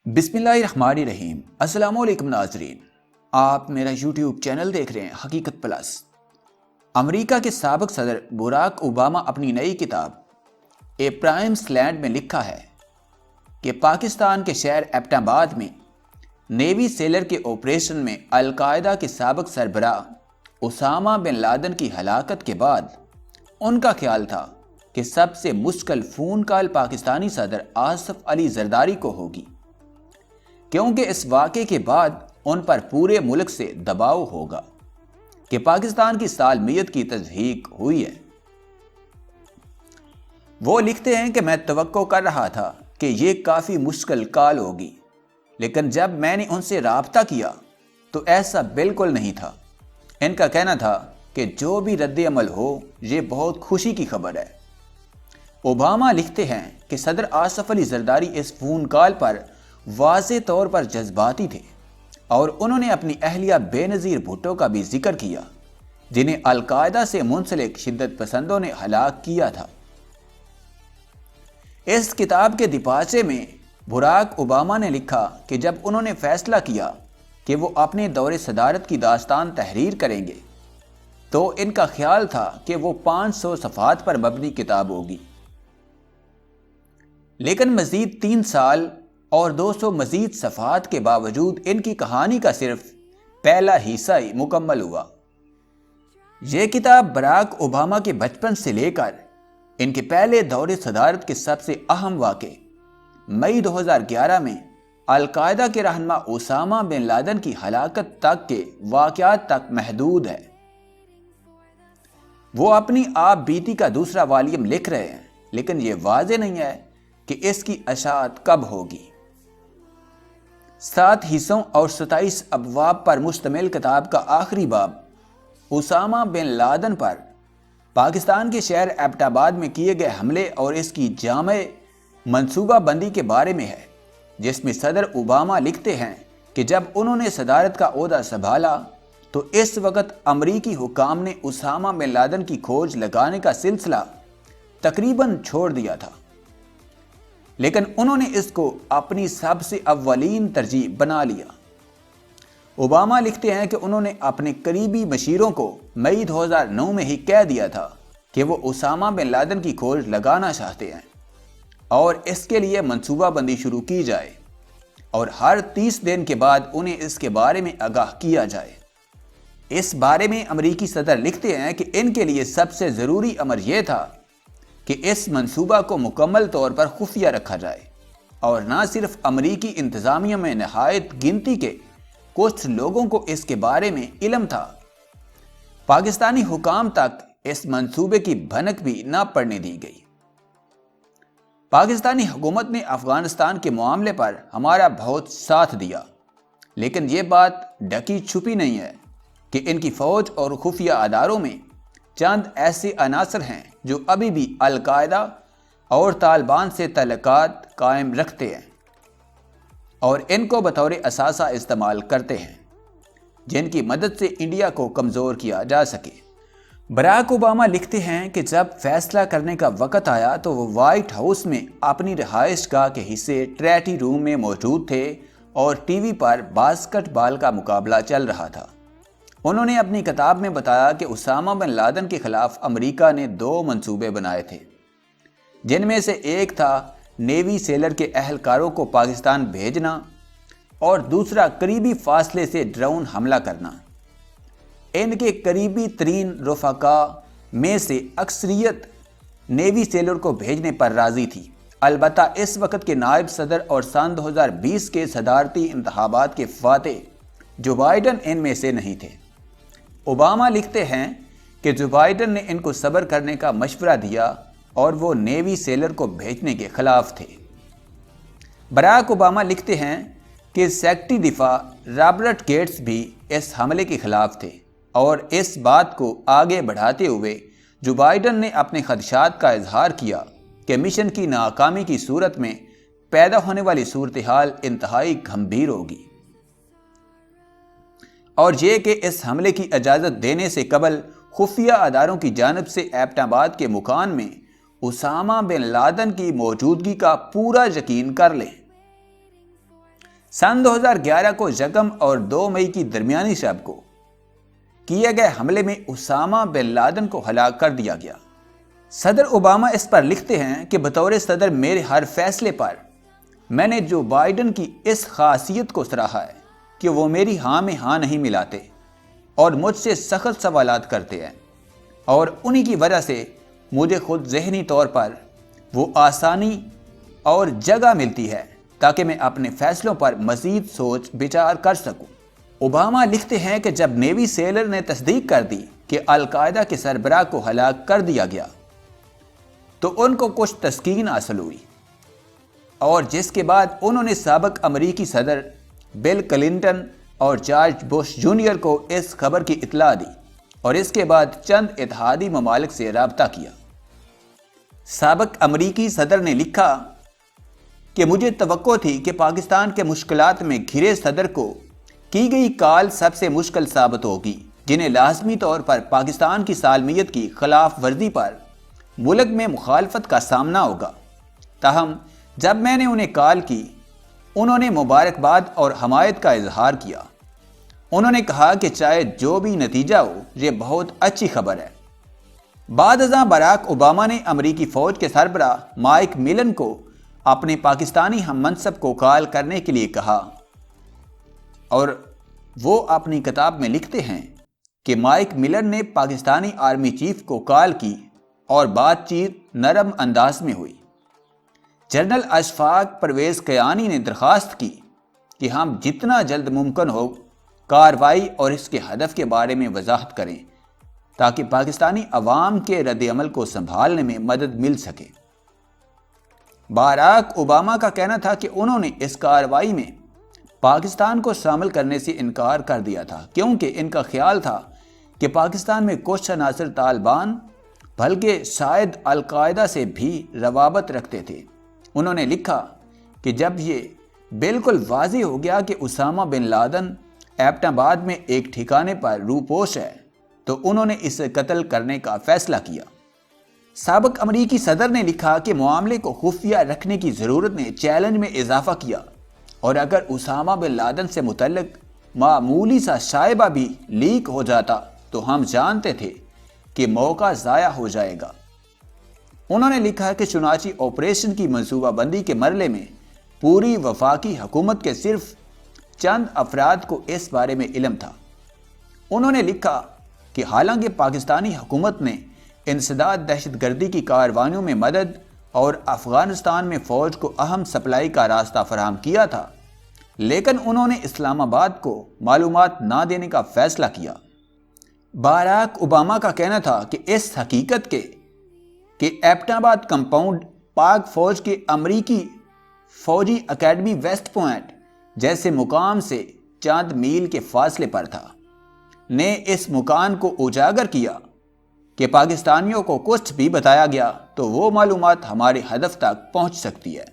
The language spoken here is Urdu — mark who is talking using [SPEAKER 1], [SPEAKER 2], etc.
[SPEAKER 1] بسم اللہ الرحمن الرحیم۔ السلام علیکم ناظرین، آپ میرا یوٹیوب چینل دیکھ رہے ہیں حقیقت پلس۔ امریکہ کے سابق صدر براک اوباما اپنی نئی کتاب اے پرائمس لینڈ میں لکھا ہے کہ پاکستان کے شہر ایبٹ آباد میں نیوی سیلر کے آپریشن میں القاعدہ کے سابق سربراہ اسامہ بن لادن کی ہلاکت کے بعد ان کا خیال تھا کہ سب سے مشکل فون کال پاکستانی صدر آصف علی زرداری کو ہوگی، کیونکہ اس واقعے کے بعد ان پر پورے ملک سے دباؤ ہوگا کہ پاکستان کی سالمیت کی تضحیک ہوئی ہے۔ وہ لکھتے ہیں کہ میں توقع کر رہا تھا کہ یہ کافی مشکل کال ہوگی، لیکن جب میں نے ان سے رابطہ کیا تو ایسا بالکل نہیں تھا۔ ان کا کہنا تھا کہ جو بھی رد عمل ہو یہ بہت خوشی کی خبر ہے۔ اوباما لکھتے ہیں کہ صدر آصف علی زرداری اس فون کال پر واضح طور پر جذباتی تھے اور انہوں نے اپنی اہلیہ بے نظیر بھٹو کا بھی ذکر کیا، جنہیں القاعدہ سے منسلک شدت پسندوں نے ہلاک کیا تھا۔ اس کتاب کے دیباچے میں براک اوباما نے لکھا کہ جب انہوں نے فیصلہ کیا کہ وہ اپنے دور صدارت کی داستان تحریر کریں گے تو ان کا خیال تھا کہ وہ 500 صفحات پر مبنی کتاب ہوگی، لیکن مزید 3 سال اور 200 مزید صفحات کے باوجود ان کی کہانی کا صرف پہلا حصہ ہی مکمل ہوا۔ یہ کتاب براک اوباما کے بچپن سے لے کر ان کے پہلے دور صدارت کے سب سے اہم واقعے مئی 2011 میں القاعدہ کے رہنما اسامہ بن لادن کی ہلاکت تک کے واقعات تک محدود ہے۔ وہ اپنی آپ بیتی کا دوسرا والیوم لکھ رہے ہیں، لیکن یہ واضح نہیں ہے کہ اس کی اشاعت کب ہوگی۔ 7 حصوں اور 27 ابواب پر مشتمل کتاب کا آخری باب اسامہ بن لادن پر پاکستان کے شہر ایبٹ آباد میں کیے گئے حملے اور اس کی جامع منصوبہ بندی کے بارے میں ہے، جس میں صدر اوباما لکھتے ہیں کہ جب انہوں نے صدارت کا عہدہ سنبھالا تو اس وقت امریکی حکام نے اسامہ بن لادن کی کھوج لگانے کا سلسلہ تقریباً چھوڑ دیا تھا، لیکن انہوں نے اس کو اپنی سب سے اولین ترجیح بنا لیا۔ اوباما لکھتے ہیں کہ انہوں نے اپنے قریبی مشیروں کو مئی 2009 میں ہی کہہ دیا تھا کہ وہ اسامہ بن لادن کی کھوج لگانا چاہتے ہیں اور اس کے لیے منصوبہ بندی شروع کی جائے اور ہر 30 دن کے بعد انہیں اس کے بارے میں آگاہ کیا جائے۔ اس بارے میں امریکی صدر لکھتے ہیں کہ ان کے لیے سب سے ضروری امر یہ تھا کہ اس منصوبہ کو مکمل طور پر خفیہ رکھا جائے، اور نہ صرف امریکی انتظامیہ میں نہایت گنتی کے کچھ لوگوں کو اس کے بارے میں علم تھا، پاکستانی حکام تک اس منصوبے کی بھنک بھی نہ پڑنے دی گئی۔ پاکستانی حکومت نے افغانستان کے معاملے پر ہمارا بہت ساتھ دیا، لیکن یہ بات ڈھکی چھپی نہیں ہے کہ ان کی فوج اور خفیہ اداروں میں چند ایسے عناصر ہیں جو ابھی بھی القاعدہ اور طالبان سے تعلقات قائم رکھتے ہیں اور ان کو بطور اثاثہ استعمال کرتے ہیں، جن کی مدد سے انڈیا کو کمزور کیا جا سکے۔ براک اوباما لکھتے ہیں کہ جب فیصلہ کرنے کا وقت آیا تو وہ وائٹ ہاؤس میں اپنی رہائش گاہ کے حصے ٹریٹی روم میں موجود تھے اور ٹی وی پر باسکٹ بال کا مقابلہ چل رہا تھا۔ انہوں نے اپنی کتاب میں بتایا کہ اسامہ بن لادن کے خلاف امریکہ نے 2 منصوبے بنائے تھے، جن میں سے ایک تھا نیوی سیلر کے اہلکاروں کو پاکستان بھیجنا اور دوسرا قریبی فاصلے سے ڈرون حملہ کرنا۔ ان کے قریبی ترین رفقا میں سے اکثریت نیوی سیلر کو بھیجنے پر راضی تھی، البتہ اس وقت کے نائب صدر اور سن 2020 کے صدارتی انتخابات کے فاتح جو بائیڈن ان میں سے نہیں تھے۔ اوباما لکھتے ہیں کہ جو بائیڈن نے ان کو صبر کرنے کا مشورہ دیا اور وہ نیوی سیلر کو بھیجنے کے خلاف تھے۔ براک اوباما لکھتے ہیں کہ سیکرٹری دفاع رابرٹ گیٹس بھی اس حملے کے خلاف تھے اور اس بات کو آگے بڑھاتے ہوئے جو بائیڈن نے اپنے خدشات کا اظہار کیا کہ مشن کی ناکامی کی صورت میں پیدا ہونے والی صورتحال انتہائی گھمبیر ہوگی، اور یہ کہ اس حملے کی اجازت دینے سے قبل خفیہ اداروں کی جانب سے ایبٹ آباد کے مکان میں اسامہ بن لادن کی موجودگی کا پورا یقین کر لیں۔ سن 2011 کو یکم اور 2 مئی کی درمیانی شب کو کیے گئے حملے میں اسامہ بن لادن کو ہلاک کر دیا گیا۔ صدر اوباما اس پر لکھتے ہیں کہ بطور صدر میرے ہر فیصلے پر میں نے جو بائیڈن کی اس خاصیت کو سراہا ہے کہ وہ میری ہاں میں ہاں نہیں ملاتے اور مجھ سے سخت سوالات کرتے ہیں، اور انہی کی وجہ سے مجھے خود ذہنی طور پر وہ آسانی اور جگہ ملتی ہے تاکہ میں اپنے فیصلوں پر مزید سوچ بچار کر سکوں۔ اوباما لکھتے ہیں کہ جب نیوی سیلر نے تصدیق کر دی کہ القاعدہ کے سربراہ کو ہلاک کر دیا گیا تو ان کو کچھ تسکین حاصل ہوئی، اور جس کے بعد انہوں نے سابق امریکی صدر بل کلنٹن اور جارج بش جونیئر کو اس خبر کی اطلاع دی اور اس کے بعد چند اتحادی ممالک سے رابطہ کیا۔ سابق امریکی صدر نے لکھا کہ مجھے توقع تھی کہ پاکستان کے مشکلات میں گھرے صدر کو کی گئی کال سب سے مشکل ثابت ہوگی، جنہیں لازمی طور پر پاکستان کی سالمیت کی خلاف ورزی پر ملک میں مخالفت کا سامنا ہوگا۔ تاہم جب میں نے انہیں کال کی، انہوں نے مبارکباد اور حمایت کا اظہار کیا۔ انہوں نے کہا کہ چاہے جو بھی نتیجہ ہو، یہ بہت اچھی خبر ہے۔ بعد ازاں باراک اوباما نے امریکی فوج کے سربراہ مائک ملن کو اپنے پاکستانی ہم منصب کو کال کرنے کے لیے کہا، اور وہ اپنی کتاب میں لکھتے ہیں کہ مائک ملن نے پاکستانی آرمی چیف کو کال کی اور بات چیت نرم انداز میں ہوئی۔ جنرل اشفاق پرویز کیانی نے درخواست کی کہ ہم جتنا جلد ممکن ہو کارروائی اور اس کے ہدف کے بارے میں وضاحت کریں تاکہ پاکستانی عوام کے رد عمل کو سنبھالنے میں مدد مل سکے۔ باراک اوباما کا کہنا تھا کہ انہوں نے اس کارروائی میں پاکستان کو شامل کرنے سے انکار کر دیا تھا کیونکہ ان کا خیال تھا کہ پاکستان میں کچھ عناصر طالبان بلکہ شاید القاعدہ سے بھی روابط رکھتے تھے۔ انہوں نے لکھا کہ جب یہ بالکل واضح ہو گیا کہ اسامہ بن لادن ایبٹ آباد میں ایک ٹھکانے پر روپوش ہے تو انہوں نے اسے قتل کرنے کا فیصلہ کیا۔ سابق امریکی صدر نے لکھا کہ معاملے کو خفیہ رکھنے کی ضرورت نے چیلنج میں اضافہ کیا، اور اگر اسامہ بن لادن سے متعلق معمولی سا شائبہ بھی لیک ہو جاتا تو ہم جانتے تھے کہ موقع ضائع ہو جائے گا۔ انہوں نے لکھا کہ چنانچہ آپریشن کی منصوبہ بندی کے مرحلے میں پوری وفاقی حکومت کے صرف چند افراد کو اس بارے میں علم تھا۔ انہوں نے لکھا کہ حالانکہ پاکستانی حکومت نے انسداد دہشت گردی کی کارروائیوں میں مدد اور افغانستان میں فوج کو اہم سپلائی کا راستہ فراہم کیا تھا، لیکن انہوں نے اسلام آباد کو معلومات نہ دینے کا فیصلہ کیا۔ باراک اوباما کا کہنا تھا کہ اس حقیقت کے کہ ایبٹ آباد کمپاؤنڈ پاک فوج کے امریکی فوجی اکیڈمی ویسٹ پوائنٹ جیسے مقام سے چند میل کے فاصلے پر تھا، نے اس مکان کو اجاگر کیا کہ پاکستانیوں کو کچھ بھی بتایا گیا تو وہ معلومات ہمارے ہدف تک پہنچ سکتی ہے۔